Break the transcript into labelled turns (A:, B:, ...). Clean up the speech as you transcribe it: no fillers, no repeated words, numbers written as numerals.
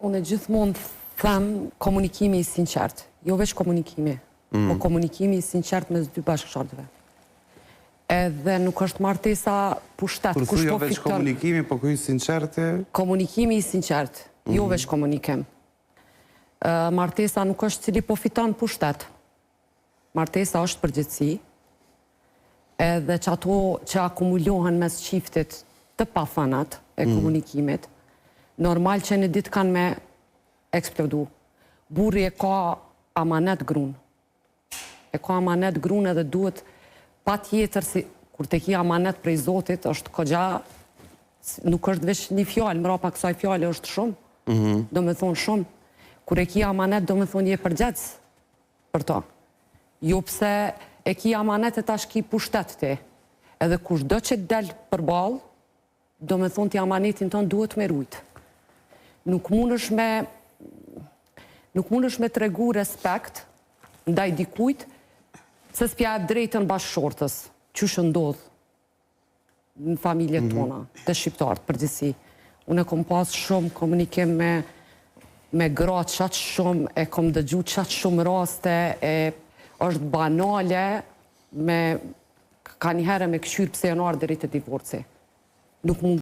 A: Unë gjithmonë them komunikimi i sinqert. Jo veç komunikimi, po komunikimi i sinqert mes dy bashkëshortëve. Edhe nuk është martesa pushtet.
B: Kur thu jo veç komunikimi, po kuj sinqerte?
A: Komunikimi i sinqert, jo veç komunikim. Martesa nuk është cili po fiton pushtet. Martesa është përgjithësi, edhe që ato që akumulohen mes qiftit të pafanat e komunikimit, normal që në ditë kanë me eksplodu. Burri e ka amanet grun. E ka amanet grun edhe duhet pa tjetër si kur te ki amanet prej Zotit është kogja, nuk është veç një fjallë, mrapa kësaj fjallë është shumë, do me thonë shumë. Kur e ki amanet do me thonë je përgjec për to. Jo pse e ki amanet e tash ki pushtet ti. Edhe kush do që del për balë, do me thonë ti amanetin ton duhet me rujtë. Nuk mund është me tregu respekt ndaj dikujt se s'pja e drejtën bashkëshortës, që shëndodhë në familjet tona, të shqiptarët përgjithësi. Unë e kom pas shumë komunikim me gratë qatë shumë, e kom dëgju qatë shumë raste, është banale, ka njëherë me këshyrë pse janë ardhë deri te divorci. Nuk mund